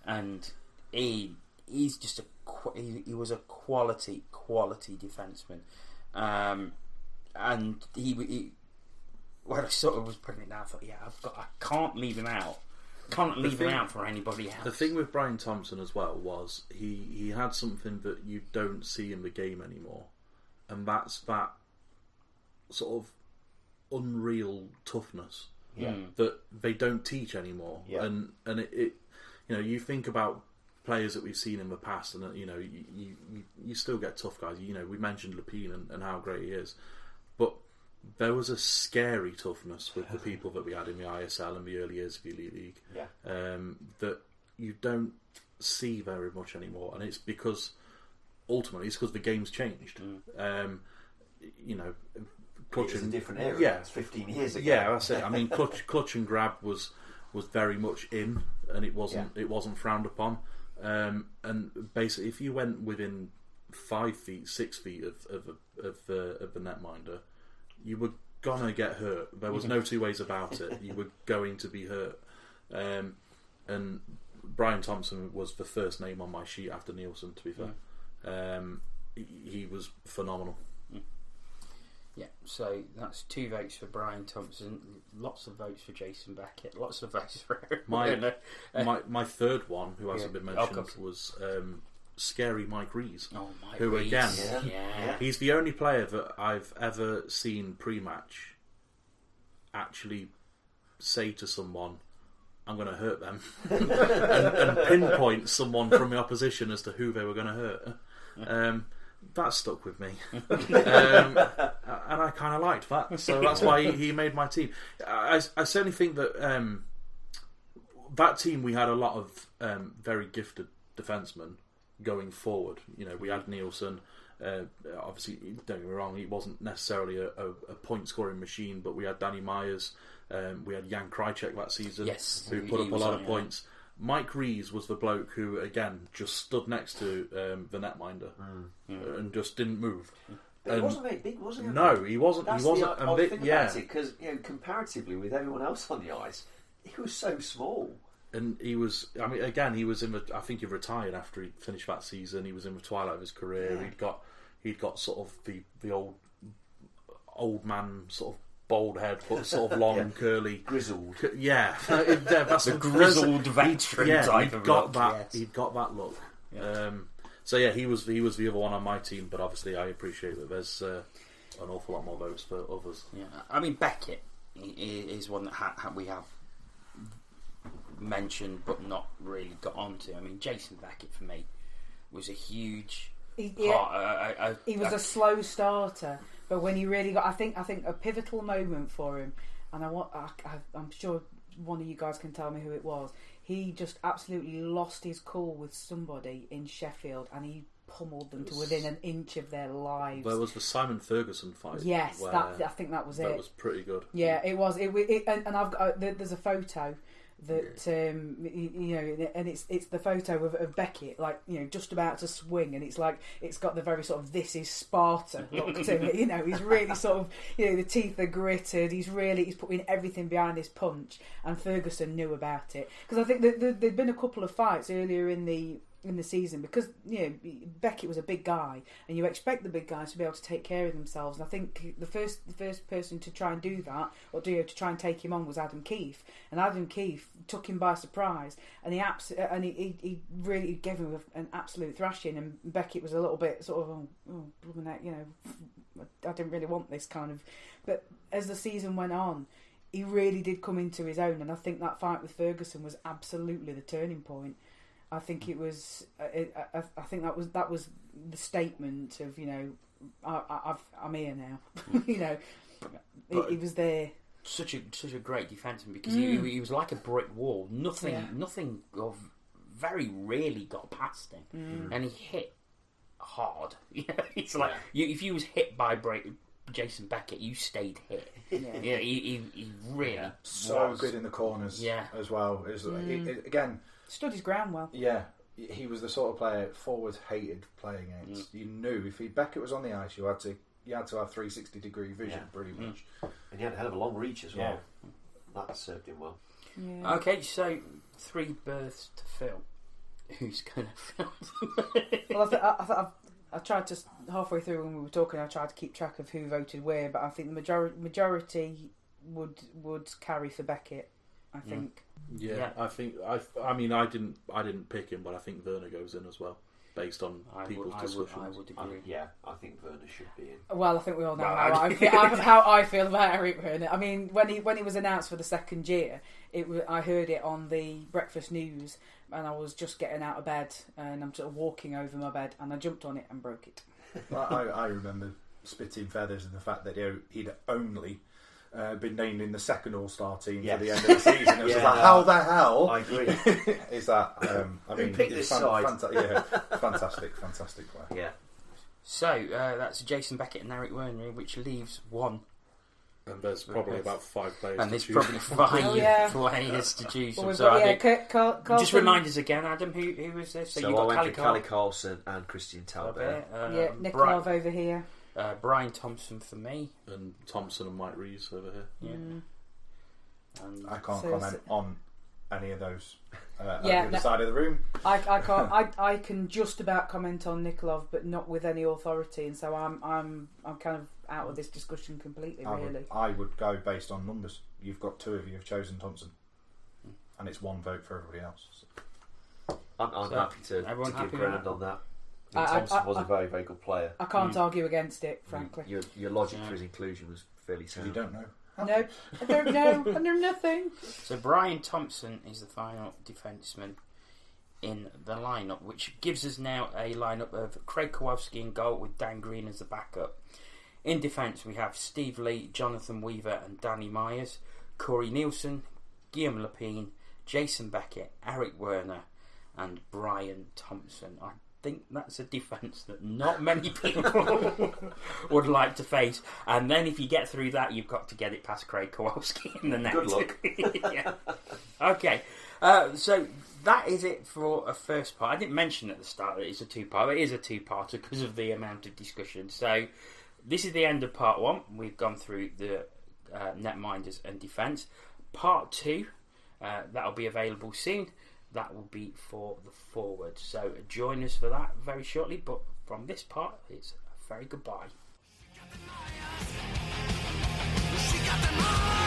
Speaker 1: And he's just he was a quality defenseman, and he when I sort of was putting it down, I thought, I can't leave him out. Can't leave him out for anybody else.
Speaker 2: The thing with Brian Thompson as well was he had something that you don't see in the game anymore, and that's that sort of unreal toughness that they don't teach anymore.
Speaker 5: Yeah.
Speaker 2: And it you think about players that we've seen in the past, and you still get tough guys. We mentioned Lepine and how great he is, but there was a scary toughness with the people that we had in the ISL in the early years of the Elite League that you don't see very much anymore, and it's because ultimately it's because the game's changed. Clutch
Speaker 5: It's a
Speaker 2: and
Speaker 5: different era.
Speaker 2: yeah,
Speaker 5: It's 15 years ago.
Speaker 2: yeah, that's it. I mean, clutch and grab was very much in, and it wasn't frowned upon. And basically, if you went within 5 feet, 6 feet of the netminder, you were gonna get hurt. There was no two ways about it. You were going to be hurt. And Brian Thompson was the first name on my sheet after Nielsen, to be fair. He was phenomenal.
Speaker 1: Yeah, so that's 2 votes for Brian Thompson, lots of votes for Jason Beckett, lots of votes for Eric Werner.
Speaker 2: My third one, who hasn't been mentioned, was Scary Mike Rees.
Speaker 1: Oh, Mike
Speaker 2: who
Speaker 1: Rees.
Speaker 2: Again,
Speaker 1: yeah.
Speaker 2: he's the only player that I've ever seen pre-match actually say to someone, I'm going to hurt them, and pinpoint someone from the opposition as to who they were going to hurt. That stuck with me, and I kind of liked that, so that's why he made my team. I certainly think that that team, we had a lot of very gifted defencemen going forward. You know, we had Nielsen. Obviously, don't get me wrong, he wasn't necessarily a point scoring machine, but we had Danny Myers. We had Jan Krajcek that season, who put up a lot of points. Mike Rees was the bloke who, again, just stood next to the netminder and just didn't move.
Speaker 5: But he wasn't very big, was he?
Speaker 2: No, he wasn't.
Speaker 5: That's
Speaker 2: he wasn't.
Speaker 5: the odd thing about it, because comparatively with everyone else on the ice, he was so small.
Speaker 2: And he was. I mean, again, he was in. I think he retired after he finished that season. He was in the twilight of his career.
Speaker 5: Yeah.
Speaker 2: He'd got sort of the old man sort of bald head, but sort of long, curly,
Speaker 5: grizzled.
Speaker 2: That's
Speaker 1: the grizzled veteran type of look.
Speaker 2: He'd got that look.
Speaker 1: Yeah.
Speaker 2: So yeah, he was the other one on my team. But obviously, I appreciate that there's an awful lot more votes for others.
Speaker 1: Yeah, I mean Beckett is one that we have mentioned but not really got onto. I mean Jason Beckett for me was a huge part.
Speaker 3: He was a slow starter, but when he really got, I think a pivotal moment for him, and I'm sure one of you guys can tell me who it was. He just absolutely lost his cool with somebody in Sheffield, and he pummeled them to within an inch of their lives.
Speaker 2: There was the Simon Ferguson fight.
Speaker 3: Yes, I think that was it.
Speaker 2: That was pretty good.
Speaker 3: Yeah, it was. And I've got there's a photo that and it's the photo of Beckett, like, just about to swing, and it's like it's got the very sort of "this is Sparta" look to it. He's really sort of the teeth are gritted. He's putting everything behind his punch, and Ferguson knew about it, because I think that there'd been a couple of fights earlier in the season, because Beckett was a big guy, and you expect the big guys to be able to take care of themselves. And I think the first person to try and do that, or to try and take him on, was Adam Keefe, and Adam Keefe took him by surprise, and he really gave him an absolute thrashing. And Beckett was a little bit sort of blooming heck, I didn't really want this kind of. But as the season went on, he really did come into his own, and I think that fight with Ferguson was absolutely the turning point. I think it was. I think that was the statement of I'm here now. He was there.
Speaker 1: Such a great defenseman, because he was like a brick wall. Nothing of very rarely got past him, and he hit hard. It's like if you was hit by Jason Beckett, you stayed hit. Yeah, he really
Speaker 4: so good in the corners. As well. Again.
Speaker 3: Stood his ground well.
Speaker 4: Yeah, he was the sort of player forwards hated playing against. You knew if Beckett was on the ice, you had to have 360-degree vision, pretty much.
Speaker 5: And he had a hell of a long reach as well. That served him well.
Speaker 1: Yeah. Okay, so 3 berths to fill. Who's going to fill?
Speaker 3: Well, I tried to, halfway through when we were talking, I tried to keep track of who voted where, but I think the majority would carry for Beckett. I think.
Speaker 2: Yeah, I think. I mean, I didn't pick him, but I think Werner goes in as well, based on people's discussions.
Speaker 1: I would agree.
Speaker 5: I think Werner should be in.
Speaker 3: Well, I think we all know how I feel about Eric Werner. I mean, when he was announced for the second year, I heard it on the breakfast news, and I was just getting out of bed, and I'm sort of walking over my bed, and I jumped on it and broke it.
Speaker 4: I remember spitting feathers in the fact that he'd only been named in the second All-Star team for the end of the season. It was like, how the hell?
Speaker 5: I agree.
Speaker 4: Is that? I mean,
Speaker 5: picked this side?
Speaker 4: Fantastic player.
Speaker 1: Yeah. So that's Jason Beckett and Eric Werner, which leaves one.
Speaker 2: And there's probably about 5 players.
Speaker 1: And there's probably 5 players to choose from. Just remind us again, Adam, who was this?
Speaker 5: So you got Callie Carlson and Christian Talbot.
Speaker 3: Nikolov over here.
Speaker 1: Brian Thompson for me,
Speaker 2: and Thompson and Mike Rees over here.
Speaker 1: Yeah.
Speaker 4: I can't comment on any of those on the other side of the room.
Speaker 3: I can't. I can just about comment on Nikolov, but not with any authority, and so I'm kind of out of this discussion completely.
Speaker 4: I would go based on numbers. You've got 2 of you have chosen Thompson, and it's 1 vote for everybody else. So.
Speaker 5: I'm happy to give ground on that. Thompson was a very, very good player.
Speaker 3: I can't argue against it, frankly.
Speaker 5: Your logic for his inclusion was fairly sound.
Speaker 4: You don't know.
Speaker 3: No, I don't know. I know nothing.
Speaker 1: So Brian Thompson is the final defenceman in the lineup, which gives us now a lineup of Craig Kowalski in goal with Dan Green as the backup. In defence, we have Steve Lee, Jonathan Weaver, and Danny Myers, Corey Nielsen, Guillaume Lepine, Jason Beckett, Eric Werner, and Brian Thompson. I think that's a defence that not many people would like to face. And then if you get through that, you've got to get it past Craig Kowalski in the net.
Speaker 5: Good luck.
Speaker 1: Yeah. Okay. So that is it for a first part. I didn't mention at the start that it's a 2-part. It is a 2-parter because of the amount of discussion. So this is the end of part 1. We've gone through the netminders and defence. Part 2, that'll be available soon. That will be for the forward. So join us for that very shortly. But from this part, it's a very goodbye. She got them all.